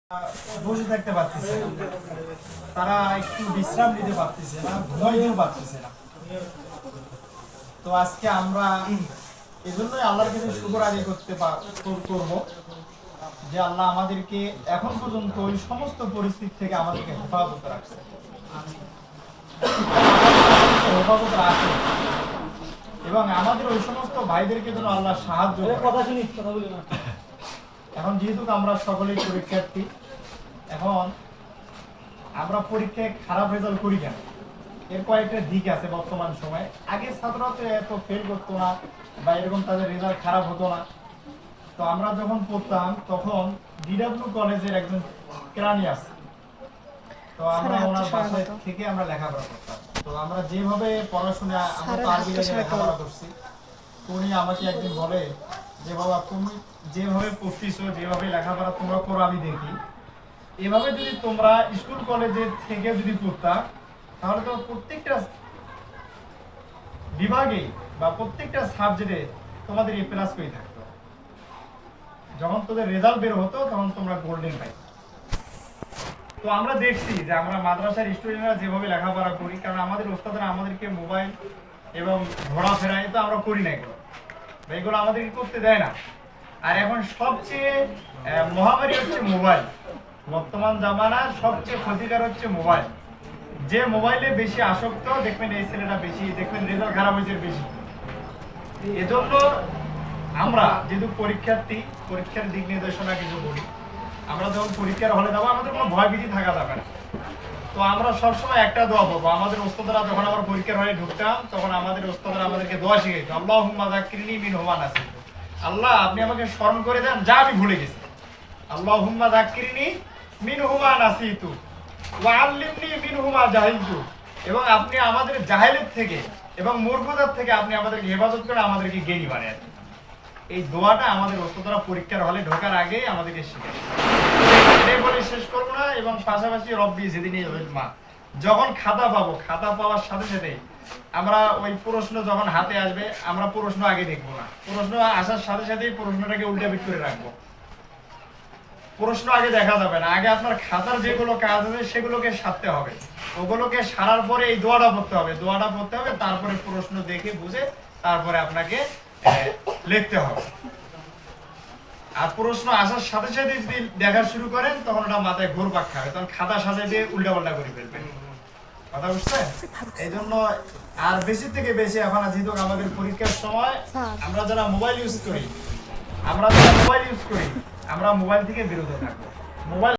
বসে থাকতে পারতেছে না, তারা একটু বিশ্রাম নিতে পারতেছে না, ঘুমাইতেও পারতেছে না। তো আজকে আমরা এজন্যই আল্লাহর কাছে শুকর আদায় করব যে আল্লাহ আমাদেরকে এখন পর্যন্ত ওই সমস্ত পরিস্থিতি থেকে আমাদেরকে হেফাজত রাখছে, হেফাজত রাখে এবং আমাদের ওই সমস্ত ভাইদেরকে যেন আল্লাহ সাহায্য করে। এখন যেহেতু আমরা সকলেই পরীক্ষার্থী, এখন আমরা পরীক্ষায় খারাপ রেজাল্ট করি কেন, এর কয়েকটা দিক আছে বর্তমান সময়ে। আগে ছাত্ররা তো এত ফেল করতো না বা এরকম তাদের রেজাল্ট খারাপ হতো না। তো আমরা যখন পড়তাম তখন ডিডব্লিউ কলেজের একজন কেরানি আছে, তো আমরা ওনার বাসায় থেকে আমরা লেখাপড়া করতাম। তো আমরা যেভাবে পড়াশোনা আমরা তো আরবি লেখাপড়া করছি, উনি আমাকে একদিন বলে যে বাবা তুমি যেভাবে পড়তেছো, যেভাবে লেখাপড়া তোমরা করো আমি দেখি, এভাবে যদি তোমরা স্কুল কলেজে থেকে যদি পড়তা তাহলে তো প্রত্যেকটা বিভাগে বা প্রত্যেকটা সাবজেক্টে তোমাদের এ প্লাস করে থাকতো। যখন তোদের রেজাল্ট বের হতো তখন তোমরা গোল্ডেন পাই। তো আমরা দেখছি যে আমরা মাদ্রাসার স্টুডেন্টরা যেভাবে লেখাপড়া করি, কারণ আমাদের ওস্তাদরা আমাদেরকে মোবাইল এবং ঘোরাফেরা তো আমরা করি না, এগুলো আমাদেরকে করতে দেয় না। আর এখন সবচেয়ে মহামারী হচ্ছে মোবাইল। বর্তমান জামানার সবচেয়ে ক্ষতিকর হচ্ছে মোবাইল। যে মোবাইলে বেশি আসক্ত দেখবেন এই ছেলেটা বেশি, দেখবেন রেজাল্ট খারাপ হয়েছে বেশি। এজন্য আমরা যেহেতু পরীক্ষার্থী, পরীক্ষার দিক নির্দেশনা কিছু বলি। আমরা যখন পরীক্ষার হলে যাবো আমাদের কোনো ভয় ভীতি থাকা যাবে না। তো আমরা সবসময় একটা দোয়া করবো। আমাদের ওস্তাদরা যখন আমরা পরীক্ষার হলে ঢুকতাম তখন আমাদের ওস্তাদরা আমাদেরকে দোয়া শিখাইতো, আল্লাহুম্মা যাক্কিরনি মিনহুমা নাসিতু। আল্লাহ আপনি আমাকে স্মরণ করে দেন যা আমি ভুলে গেছি। আল্লাহুম্মা যাক্কিরনি মিনহুমা নাসিতু ওয়া আল্লিমনি মিনহুমা জাহিলতু। এবং আপনি আমাদের জাহেলের থেকে এবং মূর্খতার থেকে আপনি আমাদেরকে হেফাজত করে আমাদেরকে জ্ঞানী বানায়। এই দোয়াটা আমাদের ওস্তাদরা পরীক্ষার হলে ঢোকার আগেই আমাদেরকে শেখায়। এটাই বলে শেষ করবো না, এবং পাশাপাশি রব্বি যেদিনই মা যখন খাতা পাবো, খাতা পাওয়ার সাথে সাথে আমরা ওই প্রশ্ন যখন হাতে আসবে আমরা প্রশ্ন আগে দেখবো না, প্রশ্ন আসার সাথে সাথেই প্রশ্নটাকে উল্টাপিট করে রাখবো। প্রশ্ন আগে দেখা যাবে না, আগে আপনার খাতার যেগুলো কাজ আছে সেগুলোকে সারতে হবে। ওগুলোকে সারার পরে এই দোয়াটা পড়তে হবে, দোয়াটা পড়তে হবে, তারপরে প্রশ্ন দেখে বুঝে তারপরে আপনাকে লিখতে হবে। আর প্রশ্ন আসার সাথে সাথে যদি দেখা শুরু করেন তখন ওটা মাথায় ঘুরপাক খাবে, তখন খাতা সাজাই দিয়ে উল্টা পাল্টা করে ফেলবেন। কথা বুঝছেন? এই জন্য আর বেশি থেকে বেশি এখন যেহেতু আমাদের পরীক্ষার সময় আমরা যারা মোবাইল ইউজ করি, আমরা মোবাইল থেকে বিরত থাকবো। মোবাইল